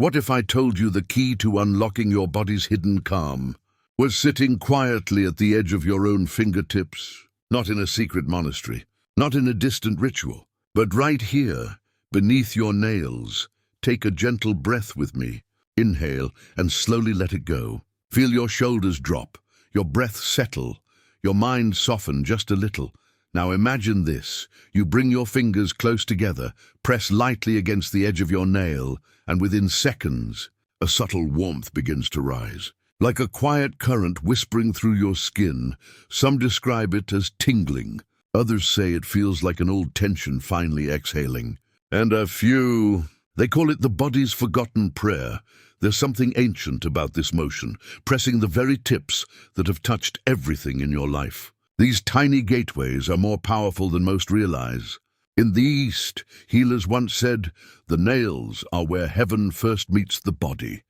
What if I told you the key to unlocking your body's hidden calm was sitting quietly at the edge of your own fingertips, not in a secret monastery, not in a distant ritual, but right here, beneath your nails? Take a gentle breath with me. Inhale and slowly let it go. Feel your shoulders drop, your breath settle, your mind soften just a little. Now imagine this. You bring your fingers close together, press lightly against the edge of your nail, and within seconds, a subtle warmth begins to rise. Like a quiet current whispering through your skin. Some describe it as tingling. Others say it feels like an old tension finally exhaling. And a few, they call it the body's forgotten prayer. There's something ancient about this motion, pressing the very tips that have touched everything in your life. These tiny gateways are more powerful than most realize. In the East, healers once said, the nails are where heaven first meets the body.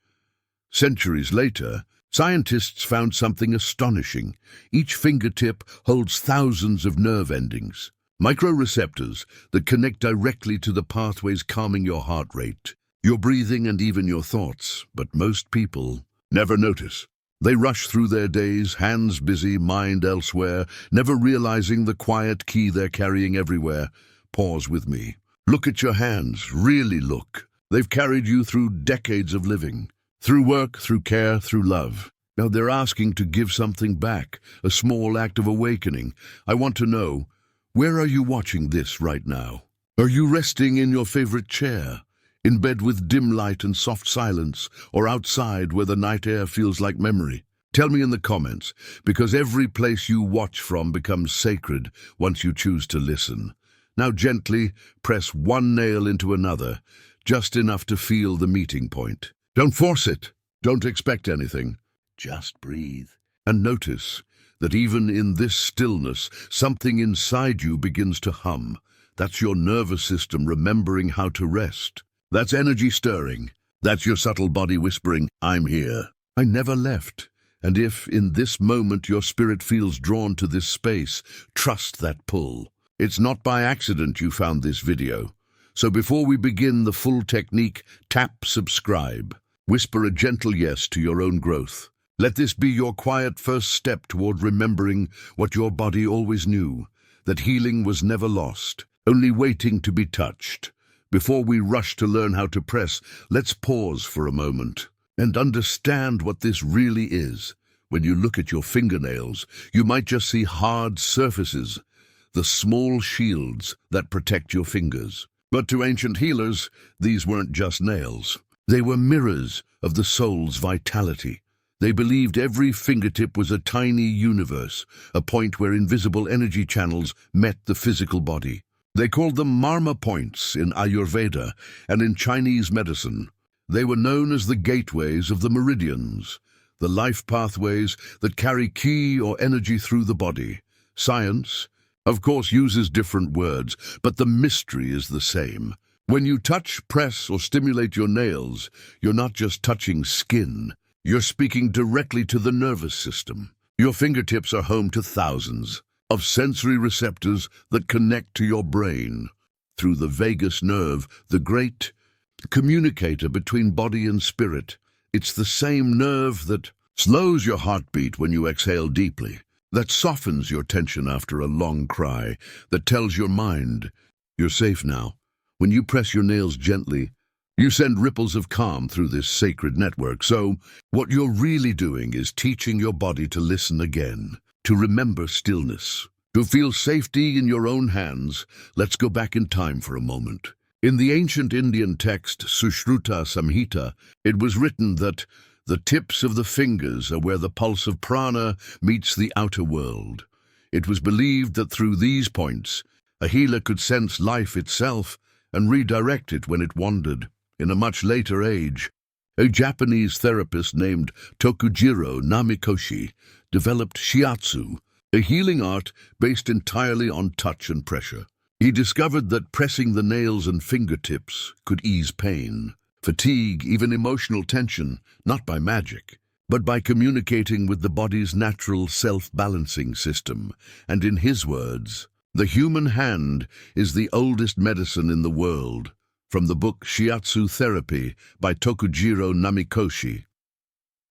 Centuries later, scientists found something astonishing. Each fingertip holds thousands of nerve endings, microreceptors that connect directly to the pathways calming your heart rate, your breathing, and even your thoughts. But most people never notice. They rush through their days, hands busy, mind elsewhere, never realizing the quiet key they're carrying everywhere. Pause with me. Look at your hands. Really look. They've carried you through decades of living. Through work, through care, through love. Now they're asking to give something back, a small act of awakening. I want to know, where are you watching this right now? Are you resting in your favorite chair, in bed with dim light and soft silence, or outside where the night air feels like memory? Tell me in the comments, because every place you watch from becomes sacred once you choose to listen. Now gently press one nail into another, just enough to feel the meeting point. Don't force it. Don't expect anything. Just breathe. And notice that even in this stillness, something inside you begins to hum. That's your nervous system remembering how to rest. That's energy stirring. That's your subtle body whispering, I'm here. I never left. And if, in this moment, your spirit feels drawn to this space, trust that pull. It's not by accident you found this video. So before we begin the full technique, tap subscribe. Whisper a gentle yes to your own growth. Let this be your quiet first step toward remembering what your body always knew, that healing was never lost, only waiting to be touched. Before we rush to learn how to press, let's pause for a moment and understand what this really is. When you look at your fingernails, you might just see hard surfaces, the small shields that protect your fingers. But to ancient healers, these weren't just nails. They were mirrors of the soul's vitality. They believed every fingertip was a tiny universe, a point where invisible energy channels met the physical body. They called them marma points in Ayurveda and in Chinese medicine. They were known as the gateways of the meridians, the life pathways that carry ki or energy through the body. Science, of course, uses different words, but the mystery is the same. When you touch, press, or stimulate your nails, you're not just touching skin. You're speaking directly to the nervous system. Your fingertips are home to thousands of sensory receptors that connect to your brain. Through the vagus nerve, the great communicator between body and spirit. It's the same nerve that slows your heartbeat when you exhale deeply, that softens your tension after a long cry, that tells your mind, you're safe now. When you press your nails gently, you send ripples of calm through this sacred network. So, what you're really doing is teaching your body to listen again, to remember stillness, to feel safety in your own hands. Let's go back in time for a moment. In the ancient Indian text, Sushruta Samhita, it was written that the tips of the fingers are where the pulse of prana meets the outer world. It was believed that through these points, a healer could sense life itself and redirect it when it wandered. In a much later age, a Japanese therapist named Tokujiro Namikoshi developed shiatsu, a healing art based entirely on touch and pressure. He discovered that pressing the nails and fingertips could ease pain, fatigue, even emotional tension, not by magic, but by communicating with the body's natural self-balancing system. And in his words, the human hand is the oldest medicine in the world. from the book Shiatsu Therapy by Tokujiro Namikoshi.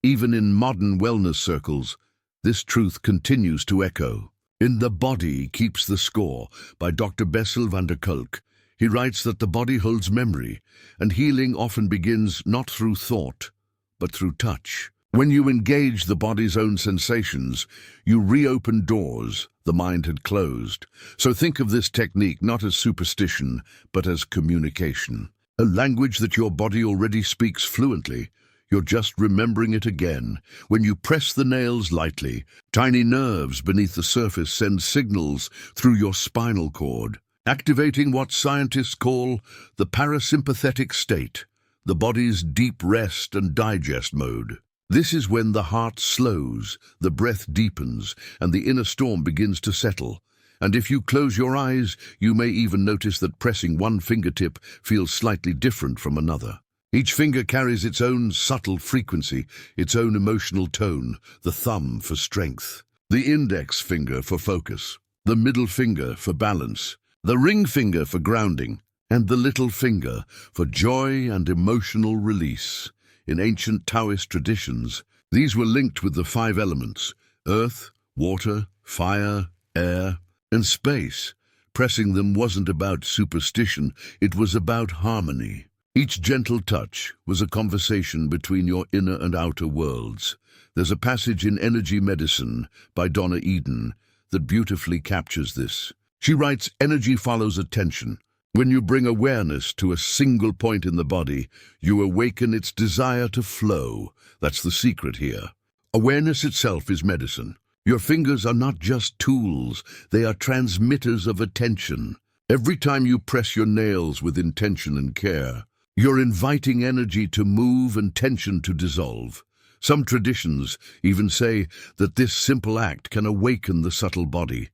Even in modern wellness circles, this truth continues to echo. In The Body Keeps the Score by Dr. Bessel van der Kolk, he writes that the body holds memory, and healing often begins not through thought, but through touch. When you engage the body's own sensations, you reopen doors the mind had closed. So think of this technique not as superstition, but as communication. A language that your body already speaks fluently. You're just remembering it again. When you press the nails lightly, tiny nerves beneath the surface send signals through your spinal cord, activating what scientists call the parasympathetic state, the body's deep rest and digest mode. This is when the heart slows, the breath deepens, and the inner storm begins to settle. And if you close your eyes, you may even notice that pressing one fingertip feels slightly different from another. Each finger carries its own subtle frequency, its own emotional tone, the thumb for strength, the index finger for focus, the middle finger for balance, the ring finger for grounding, and the little finger for joy and emotional release. In ancient Taoist traditions, these were linked with the 5 elements: earth, water, fire, air, and space. Pressing them wasn't about superstition, it was about harmony. Each gentle touch was a conversation between your inner and outer worlds. There's a passage in Energy Medicine by Donna Eden that beautifully captures this. She writes, "Energy follows attention. When you bring awareness to a single point in the body, you awaken its desire to flow." That's the secret here. Awareness itself is medicine. Your fingers are not just tools, they are transmitters of attention. Every time you press your nails with intention and care, you're inviting energy to move and tension to dissolve. Some traditions even say that this simple act can awaken the subtle body,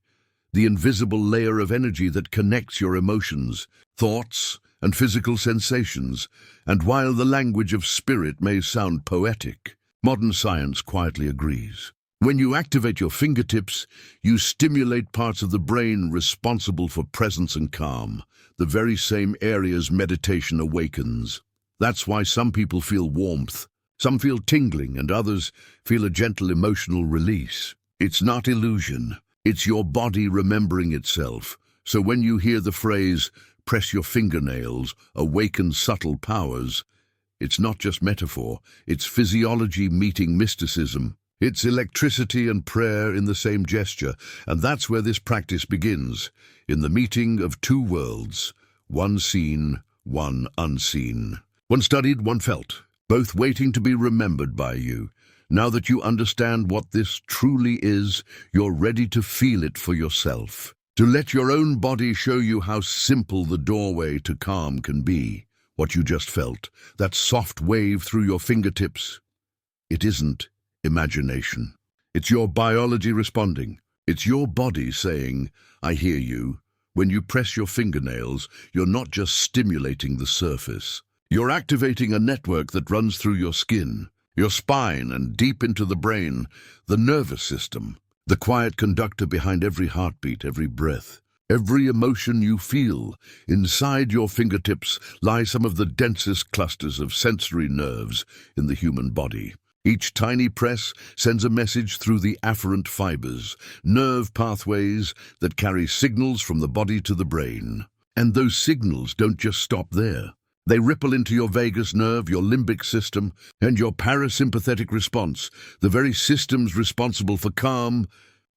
the invisible layer of energy that connects your emotions, thoughts, and physical sensations. And while the language of spirit may sound poetic, modern science quietly agrees. When you activate your fingertips, you stimulate parts of the brain responsible for presence and calm, the very same areas meditation awakens. That's why some people feel warmth, some feel tingling, and others feel a gentle emotional release. It's not illusion. It's your body remembering itself. So when you hear the phrase, "press your fingernails, awaken subtle powers," it's not just metaphor, it's physiology meeting mysticism. It's electricity and prayer in the same gesture, and that's where this practice begins, in the meeting of 2 worlds, one seen, one unseen. One studied, one felt, both waiting to be remembered by you. Now that you understand what this truly is, you're ready to feel it for yourself, to let your own body show you how simple the doorway to calm can be. What you just felt, that soft wave through your fingertips, it isn't imagination. It's your biology responding. It's your body saying, "I hear you." When you press your fingernails, you're not just stimulating the surface. You're activating a network that runs through your skin, your spine, and deep into the brain, the nervous system, the quiet conductor behind every heartbeat, every breath, every emotion you feel. Inside your fingertips lie some of the densest clusters of sensory nerves in the human body. Each tiny press sends a message through the afferent fibers, nerve pathways that carry signals from the body to the brain. And those signals don't just stop there. They ripple into your vagus nerve, your limbic system, and your parasympathetic response, the very systems responsible for calm,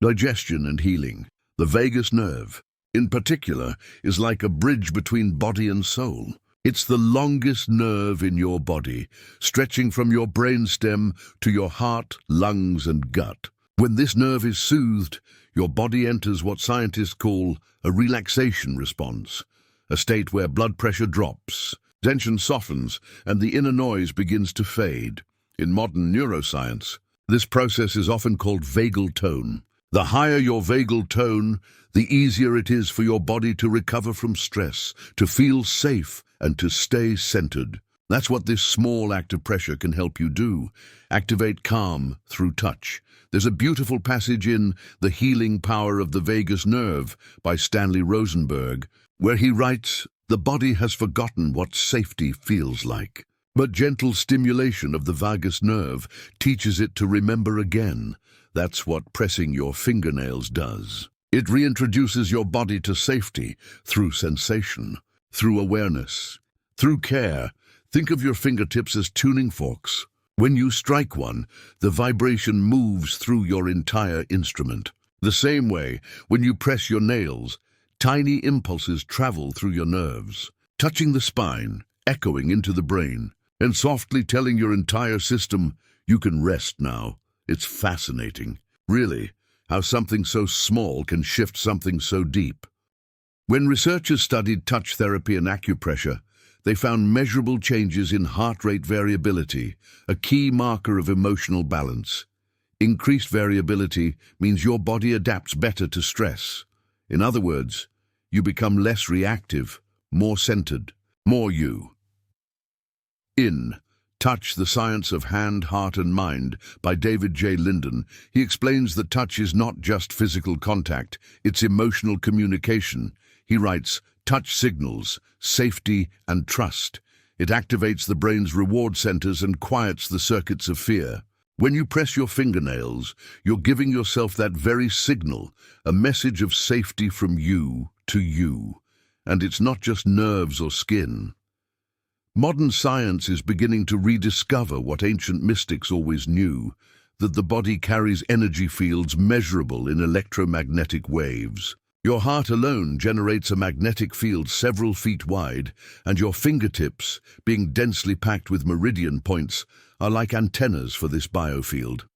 digestion, and healing. The vagus nerve, in particular, is like a bridge between body and soul. It's the longest nerve in your body, stretching from your brainstem to your heart, lungs, and gut. When this nerve is soothed, your body enters what scientists call a relaxation response, a state where blood pressure drops, tension softens, and the inner noise begins to fade. In modern neuroscience, this process is often called vagal tone. The higher your vagal tone, the easier it is for your body to recover from stress, to feel safe, and to stay centered. That's what this small act of pressure can help you do. Activate calm through touch. There's a beautiful passage in The Healing Power of the Vagus Nerve by Stanley Rosenberg, where he writes, The body has forgotten what safety feels like. But gentle stimulation of the vagus nerve teaches it to remember again. That's what pressing your fingernails does. It reintroduces your body to safety through sensation, through awareness, through care. Think of your fingertips as tuning forks. When you strike one, the vibration moves through your entire instrument. The same way, when you press your nails, tiny impulses travel through your nerves, touching the spine, echoing into the brain, and softly telling your entire system, you can rest now. It's fascinating, really, how something so small can shift something so deep. When researchers studied touch therapy and acupressure, they found measurable changes in heart rate variability, a key marker of emotional balance. Increased variability means your body adapts better to stress. In other words, you become less reactive, more centered, more you. In Touch, the Science of Hand, Heart and Mind by David J. Linden, he explains that touch is not just physical contact, it's emotional communication. He writes, touch signals safety and trust. It activates the brain's reward centers and quiets the circuits of fear. When you press your fingernails, you're giving yourself that very signal, a message of safety from you to you. And it's not just nerves or skin. Modern science is beginning to rediscover what ancient mystics always knew, that the body carries energy fields measurable in electromagnetic waves. Your heart alone generates a magnetic field several feet wide, and your fingertips, being densely packed with meridian points, are like antennas for this biofield.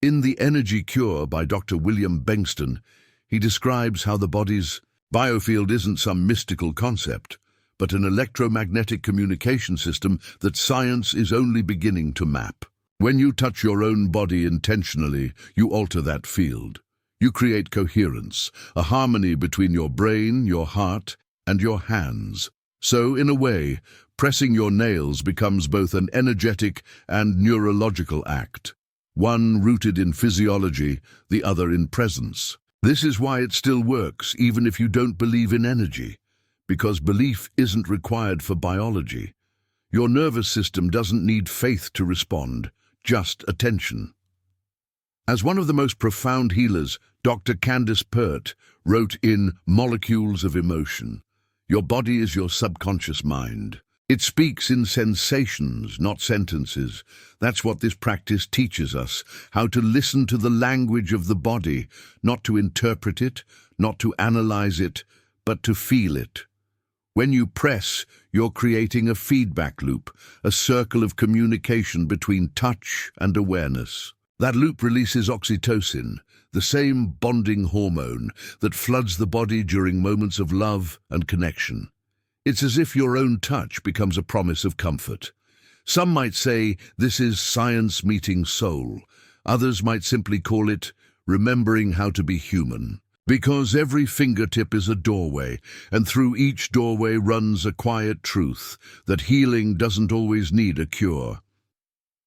In The Energy Cure by Dr. William Bengston, he describes how the body's biofield isn't some mystical concept, but an electromagnetic communication system that science is only beginning to map. When you touch your own body intentionally, you alter that field. You create coherence, a harmony between your brain, your heart, and your hands. So, in a way, pressing your nails becomes both an energetic and neurological act, one rooted in physiology, the other in presence. This is why it still works, even if you don't believe in energy, because belief isn't required for biology. Your nervous system doesn't need faith to respond, just attention. As one of the most profound healers, Dr. Candace Pert, wrote in Molecules of Emotion, your body is your subconscious mind. It speaks in sensations, not sentences. That's what this practice teaches us, how to listen to the language of the body, not to interpret it, not to analyze it, but to feel it. When you press, you're creating a feedback loop, a circle of communication between touch and awareness. That loop releases oxytocin, the same bonding hormone that floods the body during moments of love and connection. It's as if your own touch becomes a promise of comfort. Some might say this is science meeting soul. Others might simply call it remembering how to be human. Because every fingertip is a doorway, and through each doorway runs a quiet truth that healing doesn't always need a cure.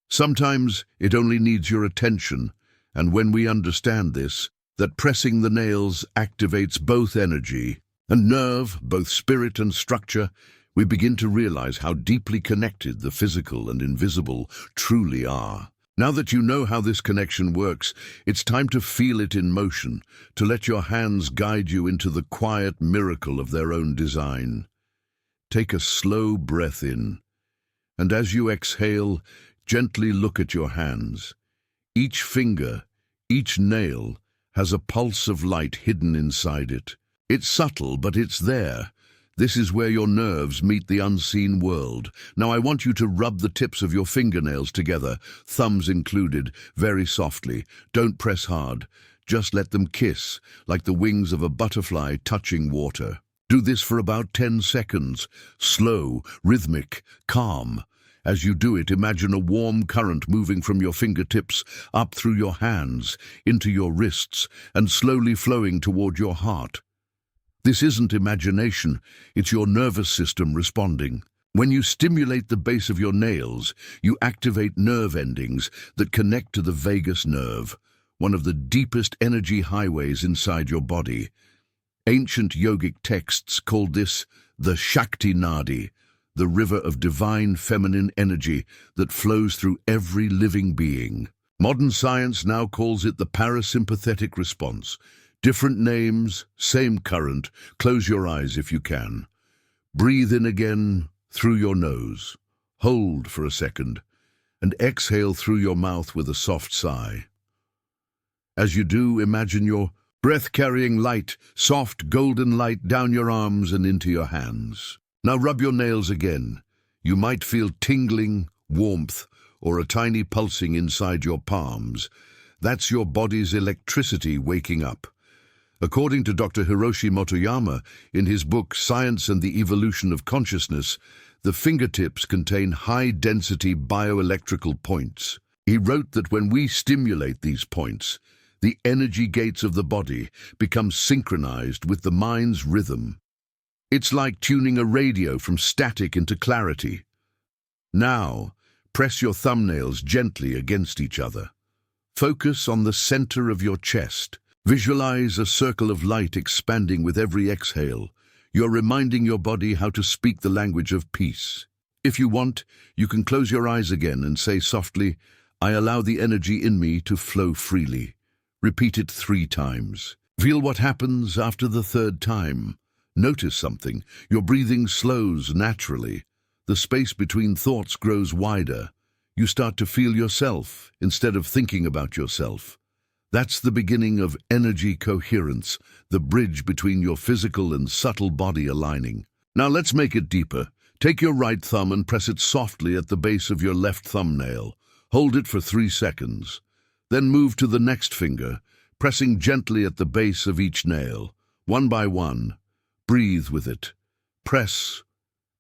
Sometimes it only needs your attention, and when we understand this, that pressing the nails activates both energy and nerve, both spirit and structure, we begin to realize how deeply connected the physical and invisible truly are. Now that you know how this connection works, it's time to feel it in motion, to let your hands guide you into the quiet miracle of their own design. Take a slow breath in, and as you exhale, gently look at your hands. Each finger, each nail, has a pulse of light hidden inside it. It's subtle, but it's there. This is where your nerves meet the unseen world. Now I want you to rub the tips of your fingernails together, thumbs included, very softly. Don't press hard. Just let them kiss, like the wings of a butterfly touching water. Do this for about 10 seconds. Slow, rhythmic, calm. As you do it, imagine a warm current moving from your fingertips up through your hands, into your wrists, and slowly flowing toward your heart. This isn't imagination, it's your nervous system responding. When you stimulate the base of your nails, you activate nerve endings that connect to the vagus nerve, one of the deepest energy highways inside your body. Ancient yogic texts called this the Shakti Nadi, the river of divine feminine energy that flows through every living being. Modern science now calls it the parasympathetic response. Different names, same current. Close your eyes if you can. Breathe in again through your nose. Hold for a second, and exhale through your mouth with a soft sigh. As you do, imagine your breath carrying light, soft golden light down your arms and into your hands. Now rub your nails again. You might feel tingling, warmth, or a tiny pulsing inside your palms. That's your body's electricity waking up. According to Dr. Hiroshi Motoyama, in his book Science and the Evolution of Consciousness, the fingertips contain high-density bioelectrical points. He wrote that when we stimulate these points, the energy gates of the body become synchronized with the mind's rhythm. It's like tuning a radio from static into clarity. Now, press your thumbnails gently against each other. Focus on the center of your chest. Visualize a circle of light expanding with every exhale. You're reminding your body how to speak the language of peace. If you want, you can close your eyes again and say softly, "I allow the energy in me to flow freely." Repeat it 3 times. Feel what happens after the 3rd time. Notice something. Your breathing slows naturally. The space between thoughts grows wider. You start to feel yourself instead of thinking about yourself. That's the beginning of energy coherence, the bridge between your physical and subtle body aligning. Now let's make it deeper. Take your right thumb and press it softly at the base of your left thumbnail. Hold it for 3 seconds. Then move to the next finger, pressing gently at the base of each nail. One by one, breathe with it. Press,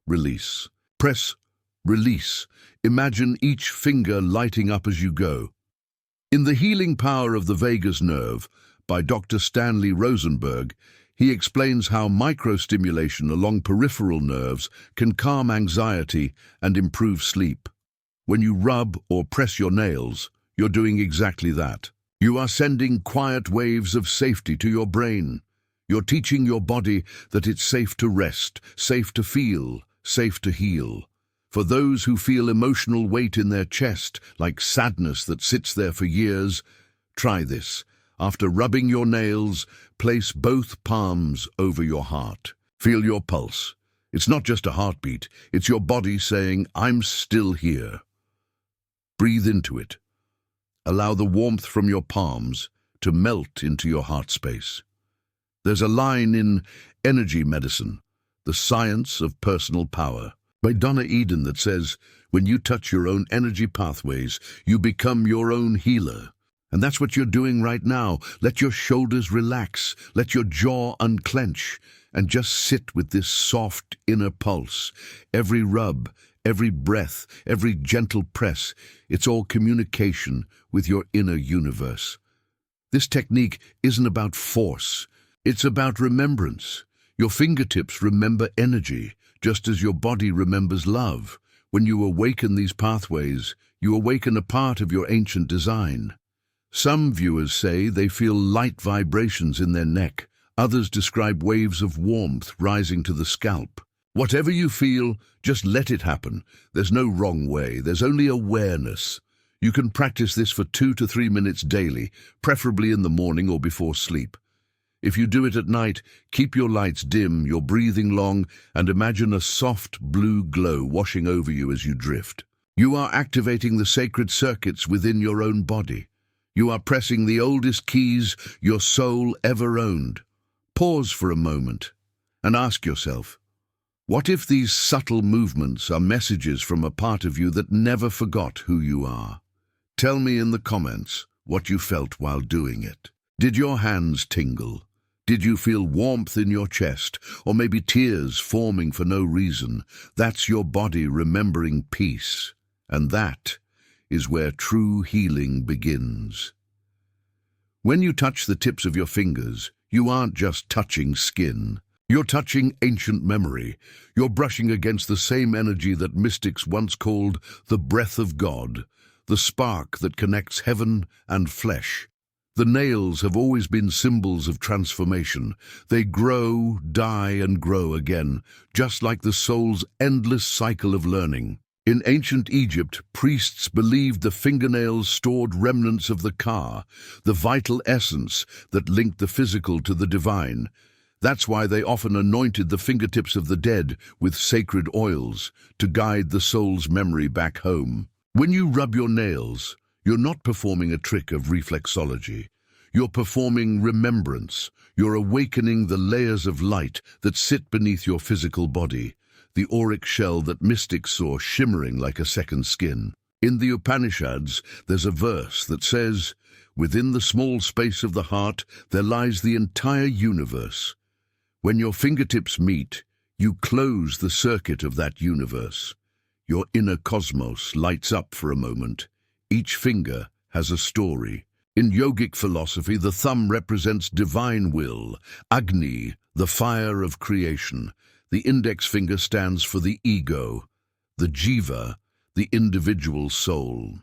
release. Press, release. Imagine each finger lighting up as you go. In The Healing Power of the Vagus Nerve, by Dr. Stanley Rosenberg, he explains how microstimulation along peripheral nerves can calm anxiety and improve sleep. When you rub or press your nails, you're doing exactly that. You are sending quiet waves of safety to your brain. You're teaching your body that it's safe to rest, safe to feel, safe to heal. For those who feel emotional weight in their chest, like sadness that sits there for years, try this. After rubbing your nails, place both palms over your heart. Feel your pulse. It's not just a heartbeat, it's your body saying, "I'm still here." Breathe into it. Allow the warmth from your palms to melt into your heart space. There's a line in Energy Medicine, The Science of Personal Power, by Donna Eden that says, when you touch your own energy pathways, you become your own healer. And that's what you're doing right now. Let your shoulders relax, let your jaw unclench, and just sit with this soft inner pulse. Every rub, every breath, every gentle press, it's all communication with your inner universe. This technique isn't about force, it's about remembrance. Your fingertips remember energy, just as your body remembers love. When you awaken these pathways, you awaken a part of your ancient design. Some viewers say they feel light vibrations in their neck. Others describe waves of warmth rising to the scalp. Whatever you feel, just let it happen. There's no wrong way, there's only awareness. You can practice this for 2 to 3 minutes daily, preferably in the morning or before sleep. If you do it at night, keep your lights dim, your breathing long, and imagine a soft blue glow washing over you as you drift. You are activating the sacred circuits within your own body. You are pressing the oldest keys your soul ever owned. Pause for a moment and ask yourself, what if these subtle movements are messages from a part of you that never forgot who you are? Tell me in the comments what you felt while doing it. Did your hands tingle? Did you feel warmth in your chest, or maybe tears forming for no reason? That's your body remembering peace, and that is where true healing begins. When you touch the tips of your fingers, you aren't just touching skin. You're touching ancient memory. You're brushing against the same energy that mystics once called the breath of God, the spark that connects heaven and flesh. The nails have always been symbols of transformation. They grow, die, and grow again, just like the soul's endless cycle of learning. In ancient Egypt, priests believed the fingernails stored remnants of the ka, the vital essence that linked the physical to the divine. That's why they often anointed the fingertips of the dead with sacred oils to guide the soul's memory back home. When you rub your nails, you're not performing a trick of reflexology. You're performing remembrance. You're awakening the layers of light that sit beneath your physical body, the auric shell that mystics saw shimmering like a second skin. In the Upanishads, there's a verse that says, "Within the small space of the heart, there lies the entire universe." When your fingertips meet, you close the circuit of that universe. Your inner cosmos lights up for a moment. Each finger has a story. In yogic philosophy, the thumb represents divine will, Agni, the fire of creation. The index finger stands for the ego, the jiva, the individual soul.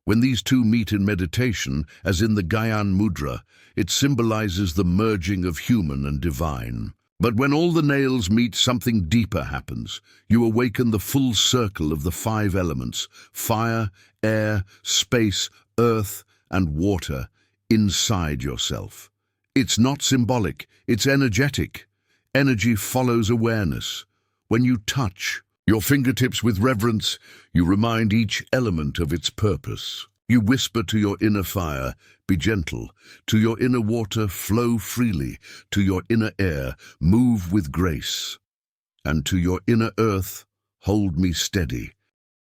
When these two meet in meditation, as in the Gyan Mudra, it symbolizes the merging of human and divine. But when all the nails meet, something deeper happens. You awaken the full circle of the 5 elements: fire, air, space, earth, and water inside yourself. It's not symbolic, it's energetic. Energy follows awareness. When you touch your fingertips with reverence, you remind each element of its purpose. You whisper to your inner fire, "Be gentle." To your inner water, "Flow freely." To your inner air, "Move with grace." And to your inner earth, "Hold me steady."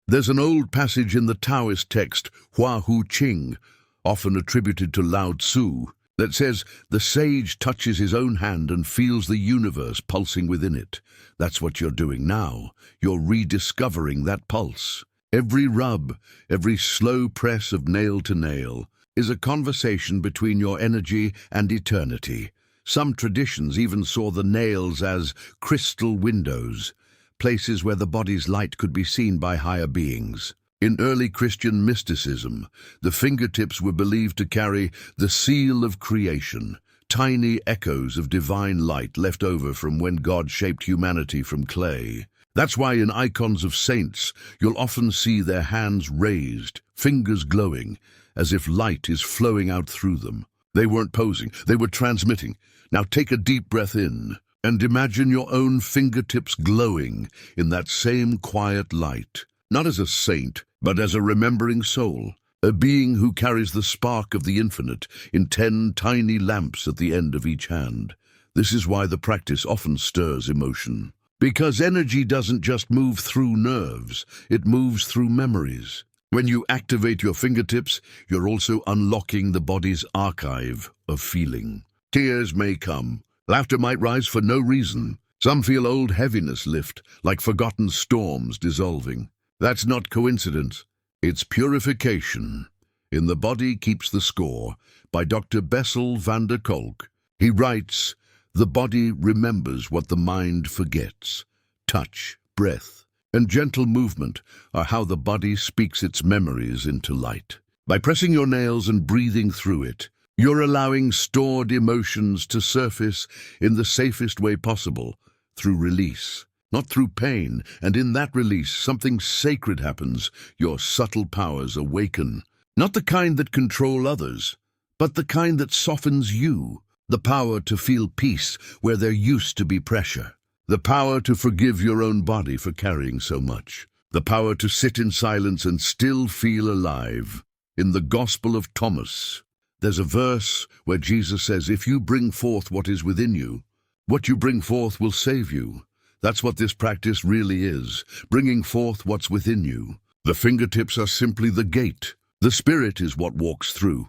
There's an old passage in the Taoist text, Hua Hu Qing, often attributed to Lao Tzu, that says, "The sage touches his own hand and feels the universe pulsing within it." That's what you're doing now. You're rediscovering that pulse. Every rub, every slow press of nail to nail, is a conversation between your energy and eternity. Some traditions even saw the nails as crystal windows, places where the body's light could be seen by higher beings. In early Christian mysticism, the fingertips were believed to carry the seal of creation, tiny echoes of divine light left over from when God shaped humanity from clay. That's why in icons of saints, you'll often see their hands raised, fingers glowing, as if light is flowing out through them. They weren't posing, they were transmitting. Now take a deep breath in and imagine your own fingertips glowing in that same quiet light. Not as a saint, but as a remembering soul, a being who carries the spark of the infinite in 10 tiny lamps at the end of each hand. This is why the practice often stirs emotion. Because energy doesn't just move through nerves, it moves through memories. When you activate your fingertips, you're also unlocking the body's archive of feeling. Tears may come. Laughter might rise for no reason. Some feel old heaviness lift, like forgotten storms dissolving. That's not coincidence. It's purification. In The Body Keeps the Score, by Dr. Bessel van der Kolk. He writes, "The body remembers what the mind forgets. Touch, breath, and gentle movement are how the body speaks its memories into light. By pressing your nails and breathing through it, you're allowing stored emotions to surface in the safest way possible, through release, not through pain. And in that release, something sacred happens. Your subtle powers awaken. Not the kind that control others, but the kind that softens you. The power to feel peace where there used to be pressure. The power to forgive your own body for carrying so much. The power to sit in silence and still feel alive. In the Gospel of Thomas, there's a verse where Jesus says, "If you bring forth what is within you, what you bring forth will save you." That's what this practice really is, bringing forth what's within you. The fingertips are simply the gate. The spirit is what walks through.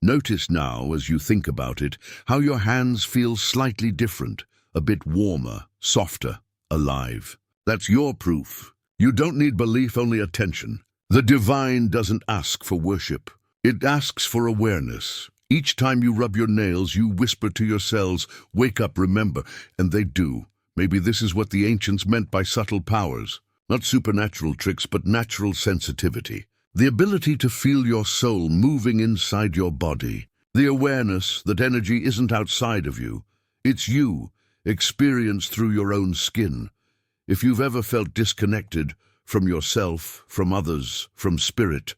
Notice now, as you think about it, how your hands feel slightly different, a bit warmer, softer, alive. That's your proof. You don't need belief, only attention. The divine doesn't ask for worship. It asks for awareness. Each time you rub your nails, you whisper to your cells, "Wake up, remember," and they do. Maybe this is what the ancients meant by subtle powers. Not supernatural tricks, but natural sensitivity. The ability to feel your soul moving inside your body. The awareness that energy isn't outside of you. It's you, experienced through your own skin. If you've ever felt disconnected from yourself, from others, from spirit,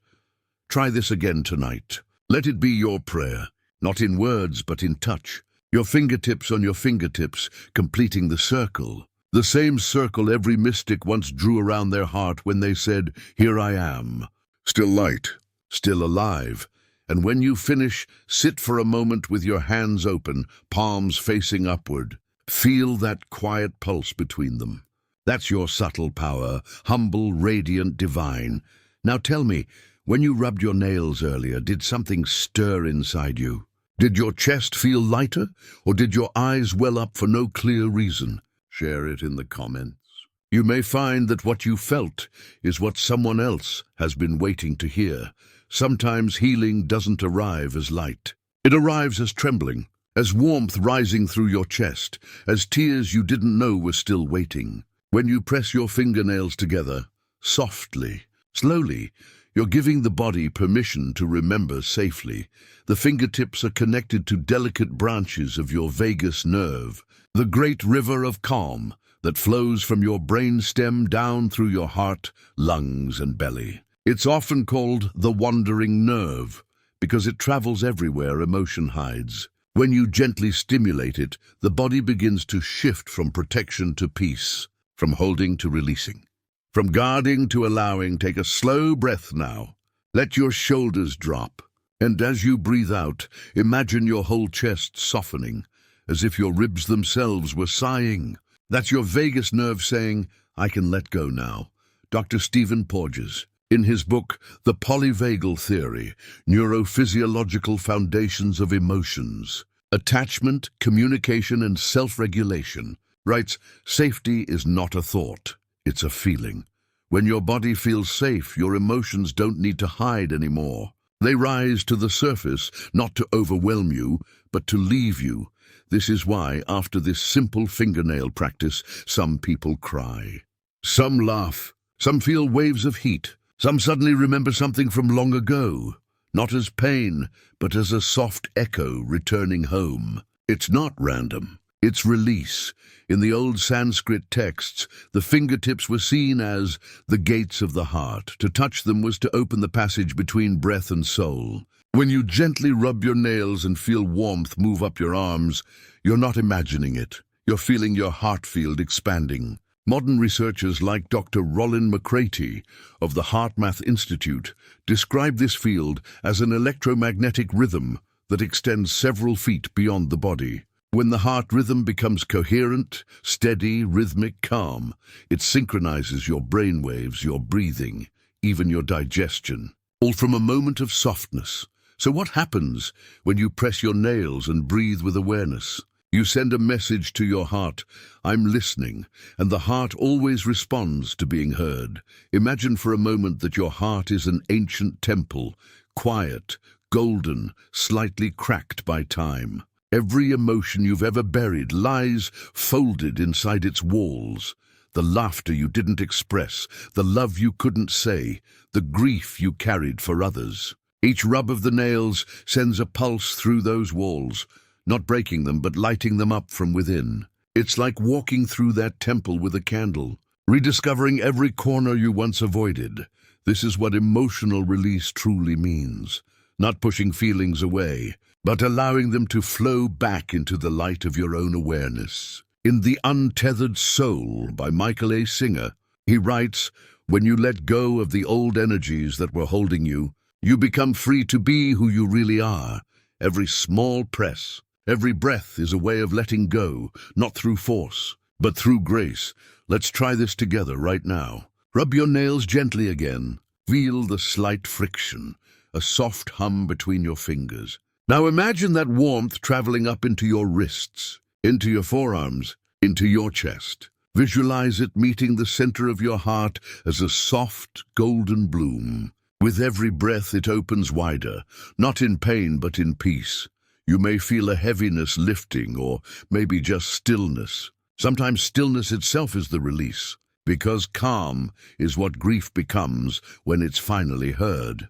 try this again tonight. Let it be your prayer, not in words but in touch. Your fingertips on your fingertips, completing the circle. The same circle every mystic once drew around their heart when they said, "Here I am." Still light, still alive. And when you finish, sit for a moment with your hands open, palms facing upward. Feel that quiet pulse between them. That's your subtle power, humble, radiant, divine. Now tell me, when you rubbed your nails earlier, did something stir inside you? Did your chest feel lighter, or did your eyes well up for no clear reason? Share it in the comments. You may find that what you felt is what someone else has been waiting to hear. Sometimes healing doesn't arrive as light. It arrives as trembling, as warmth rising through your chest, as tears you didn't know were still waiting. When you press your fingernails together, softly, slowly, you're giving the body permission to remember safely. The fingertips are connected to delicate branches of your vagus nerve, the great river of calm that flows from your brain stem down through your heart, lungs, and belly. It's often called the wandering nerve because it travels everywhere emotion hides. When you gently stimulate it, the body begins to shift from protection to peace, from holding to releasing. From guarding to allowing. Take a slow breath now. Let your shoulders drop. And as you breathe out, imagine your whole chest softening, as if your ribs themselves were sighing. That's your vagus nerve saying, "I can let go now." Dr. Stephen Porges, in his book, The Polyvagal Theory, Neurophysiological Foundations of Emotions, Attachment, Communication, and Self-Regulation, writes, "Safety is not a thought. It's a feeling. When your body feels safe, your emotions don't need to hide anymore. They rise to the surface, not to overwhelm you, but to leave you. This is why, after this simple fingernail practice, some people cry. Some laugh. Some feel waves of heat. Some suddenly remember something from long ago, not as pain, but as a soft echo returning home. It's not random. It's release. In the old Sanskrit texts, the fingertips were seen as the gates of the heart. To touch them was to open the passage between breath and soul. When you gently rub your nails and feel warmth move up your arms, you're not imagining it. You're feeling your heart field expanding. Modern researchers like Dr. Rollin McCraty of the HeartMath Institute describe this field as an electromagnetic rhythm that extends several feet beyond the body. When the heart rhythm becomes coherent, steady, rhythmic, calm, it synchronizes your brain waves, your breathing, even your digestion, all from a moment of softness. So what happens when you press your nails and breathe with awareness? You send a message to your heart, "I'm listening," and the heart always responds to being heard. Imagine for a moment that your heart is an ancient temple, quiet, golden, slightly cracked by time. Every emotion you've ever buried lies folded inside its walls. The laughter you didn't express, the love you couldn't say, the grief you carried for others. Each rub of the nails sends a pulse through those walls, not breaking them but lighting them up from within. It's like walking through that temple with a candle, rediscovering every corner you once avoided. This is what emotional release truly means. Not pushing feelings away, but allowing them to flow back into the light of your own awareness. In The Untethered Soul by Michael A. Singer, he writes, "When you let go of the old energies that were holding you, you become free to be who you really are. Every small press, every breath is a way of letting go, not through force, but through grace." Let's try this together right now. Rub your nails gently again. Feel the slight friction, a soft hum between your fingers. Now imagine that warmth traveling up into your wrists, into your forearms, into your chest. Visualize it meeting the center of your heart as a soft, golden bloom. With every breath it opens wider, not in pain but in peace. You may feel a heaviness lifting, or maybe just stillness. Sometimes stillness itself is the release, because calm is what grief becomes when it's finally heard.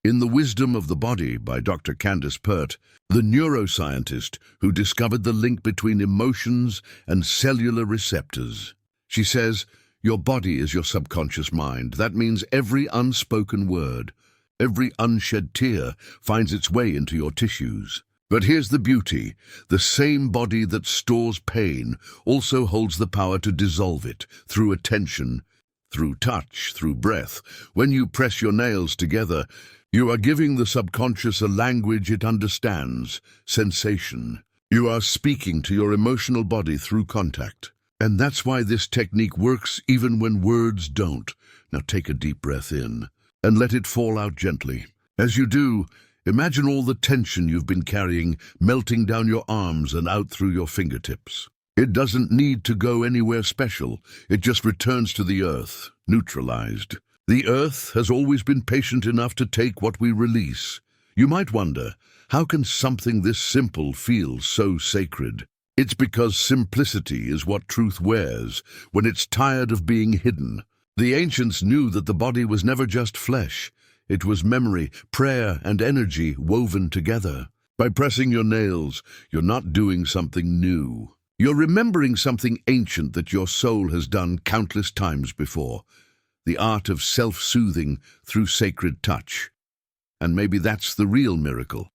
In The Wisdom of the Body by Dr. Candace Pert, the neuroscientist who discovered the link between emotions and cellular receptors. She says, your body is your subconscious mind. That means every unspoken word, every unshed tear finds its way into your tissues. But here's the beauty. The same body that stores pain also holds the power to dissolve it through attention, through touch, through breath. When you press your nails together, you are giving the subconscious a language it understands, sensation. You are speaking to your emotional body through contact. And that's why this technique works even when words don't. Now take a deep breath in and let it fall out gently. As you do, imagine all the tension you've been carrying melting down your arms and out through your fingertips. It doesn't need to go anywhere special. It just returns to the earth, neutralized. The earth has always been patient enough to take what we release. You might wonder, how can something this simple feel so sacred? It's because simplicity is what truth wears when it's tired of being hidden. The ancients knew that the body was never just flesh. It was memory, prayer, and energy woven together. By pressing your nails, you're not doing something new. You're remembering something ancient that your soul has done countless times before. The art of self-soothing through sacred touch. And maybe that's the real miracle.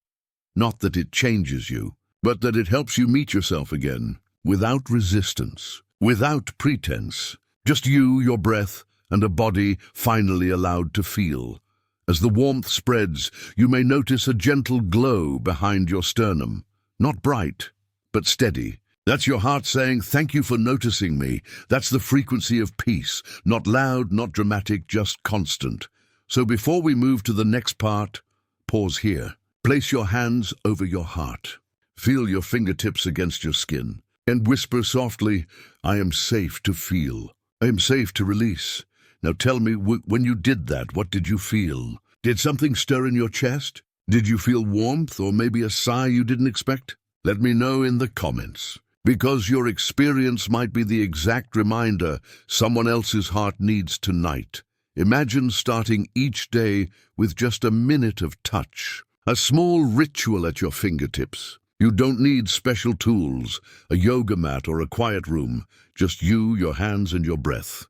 Not that it changes you, but that it helps you meet yourself again, without resistance, without pretense. Just you, your breath, and a body finally allowed to feel. As the warmth spreads, you may notice a gentle glow behind your sternum. Not bright, but steady. That's your heart saying, thank you for noticing me. That's the frequency of peace. Not loud, not dramatic, just constant. So before we move to the next part, pause here. Place your hands over your heart. Feel your fingertips against your skin. And whisper softly, I am safe to feel. I am safe to release. Now tell me, when you did that, what did you feel? Did something stir in your chest? Did you feel warmth or maybe a sigh you didn't expect? Let me know in the comments. Because your experience might be the exact reminder someone else's heart needs tonight. Imagine starting each day with just a minute of touch, a small ritual at your fingertips. You don't need special tools, a yoga mat or a quiet room, just you, your hands, and your breath.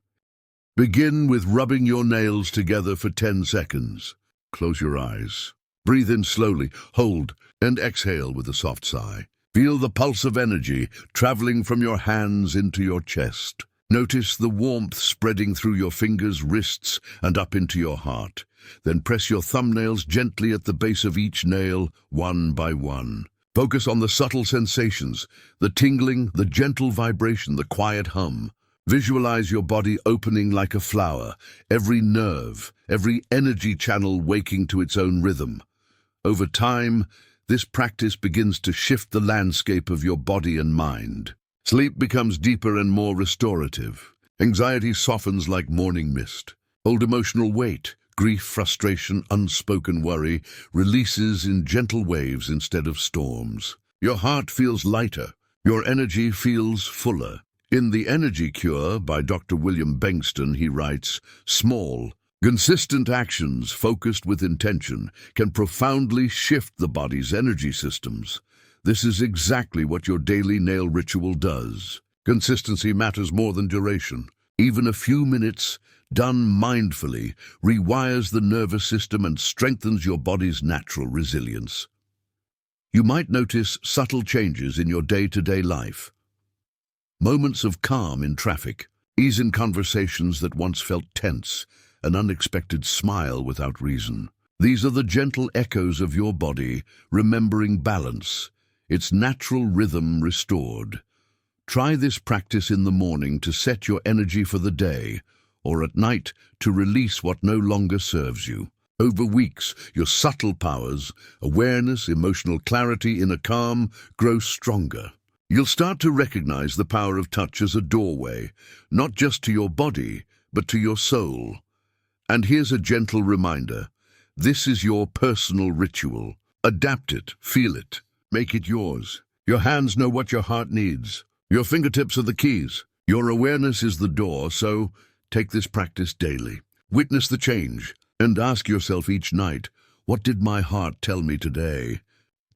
Begin with rubbing your nails together for 10 seconds. Close your eyes. Breathe in slowly, hold, and exhale with a soft sigh. Feel the pulse of energy traveling from your hands into your chest. Notice the warmth spreading through your fingers, wrists, and up into your heart. Then press your thumbnails gently at the base of each nail, one by one. Focus on the subtle sensations, the tingling, the gentle vibration, the quiet hum. Visualize your body opening like a flower, every nerve, every energy channel waking to its own rhythm. Over time, this practice begins to shift the landscape of your body and mind. Sleep becomes deeper and more restorative. Anxiety softens like morning mist. Old emotional weight, grief, frustration, unspoken worry releases in gentle waves instead of storms. Your heart feels lighter. Your energy feels fuller. In The Energy Cure by Dr. William Bengston, he writes, small, consistent actions focused with intention can profoundly shift the body's energy systems. This is exactly what your daily nail ritual does. Consistency matters more than duration. Even a few minutes, done mindfully, rewires the nervous system and strengthens your body's natural resilience. You might notice subtle changes in your day-to-day life. Moments of calm in traffic, ease in conversations that once felt tense, an unexpected smile without reason. These are the gentle echoes of your body, remembering balance, its natural rhythm restored. Try this practice in the morning to set your energy for the day, or at night to release what no longer serves you. Over weeks, your subtle powers, awareness, emotional clarity, inner calm, grow stronger. You'll start to recognize the power of touch as a doorway, not just to your body, but to your soul. And here's a gentle reminder. This is your personal ritual. Adapt it, feel it, make it yours. Your hands know what your heart needs. Your fingertips are the keys. Your awareness is the door, so take this practice daily. Witness the change, and ask yourself each night, What did my heart tell me today?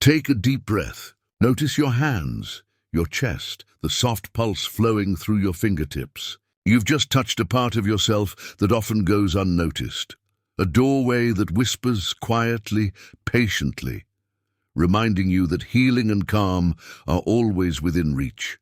Take a deep breath. Notice your hands, your chest, the soft pulse flowing through your fingertips. You've just touched a part of yourself that often goes unnoticed. A doorway that whispers quietly, patiently, reminding you that healing and calm are always within reach.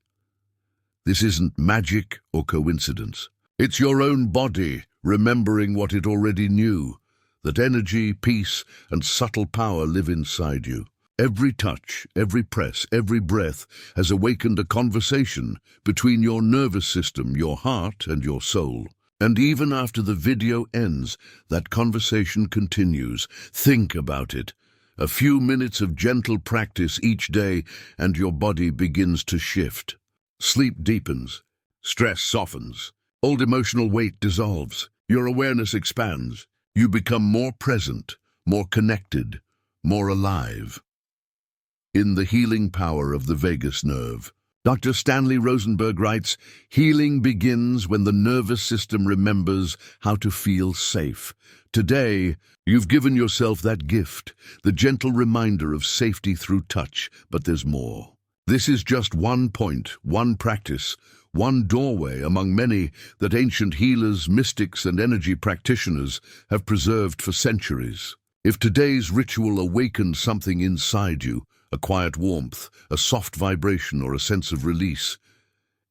This isn't magic or coincidence. It's your own body remembering what it already knew, that energy, peace, and subtle power live inside you. Every touch, every press, every breath has awakened a conversation between your nervous system, your heart, and your soul. And even after the video ends, that conversation continues. Think about it. A few minutes of gentle practice each day, and your body begins to shift. Sleep deepens. Stress softens. Old emotional weight dissolves. Your awareness expands. You become more present, more connected, more alive. In The Healing Power of the Vagus Nerve, Dr. Stanley Rosenberg writes, "Healing begins when the nervous system remembers how to feel safe." Today, you've given yourself that gift, the gentle reminder of safety through touch, but there's more. This is just one point, one practice, one doorway among many that ancient healers, mystics, and energy practitioners have preserved for centuries. If today's ritual awakens something inside you, a quiet warmth, a soft vibration, or a sense of release,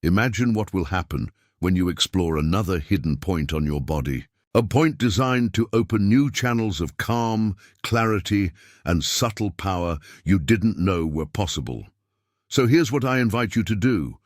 imagine what will happen when you explore another hidden point on your body. A point designed to open new channels of calm, clarity, and subtle power you didn't know were possible. So here's what I invite you to do.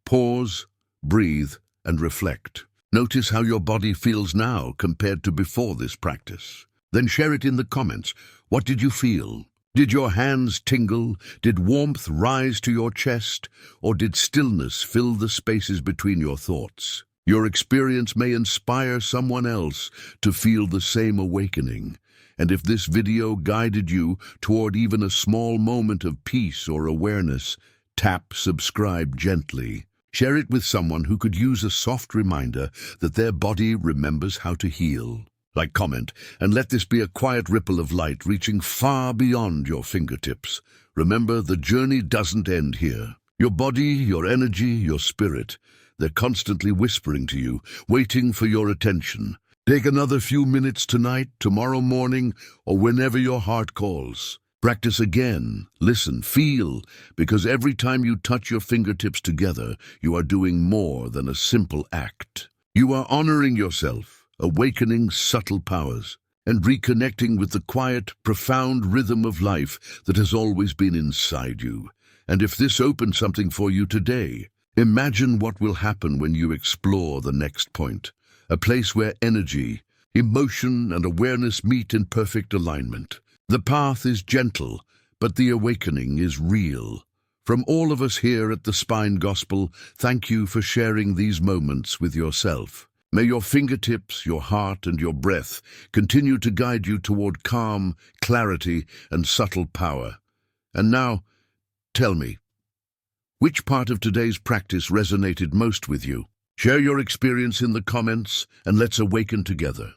Pause, breathe, and reflect. Notice how your body feels now compared to before this practice. Then share it in the comments. What did you feel? Did your hands tingle? Did warmth rise to your chest? Or did stillness fill the spaces between your thoughts? Your experience may inspire someone else to feel the same awakening. And if this video guided you toward even a small moment of peace or awareness, tap subscribe gently. Share it with someone who could use a soft reminder that their body remembers how to heal. Like, comment, and let this be a quiet ripple of light reaching far beyond your fingertips. Remember, the journey doesn't end here. Your body, your energy, your spirit, they're constantly whispering to you, waiting for your attention. Take another few minutes tonight, tomorrow morning, or whenever your heart calls. Practice again, listen, feel, because every time you touch your fingertips together, you are doing more than a simple act. You are honoring yourself, awakening subtle powers, and reconnecting with the quiet, profound rhythm of life that has always been inside you. And if this opened something for you today, imagine what will happen when you explore the next point, a place where energy, emotion, and awareness meet in perfect alignment. The path is gentle, but the awakening is real. From all of us here at the Spine Gospel, thank you for sharing these moments with yourself. May your fingertips, your heart, and your breath continue to guide you toward calm, clarity, and subtle power. And now, tell me, which part of today's practice resonated most with you? Share your experience in the comments, and let's awaken together.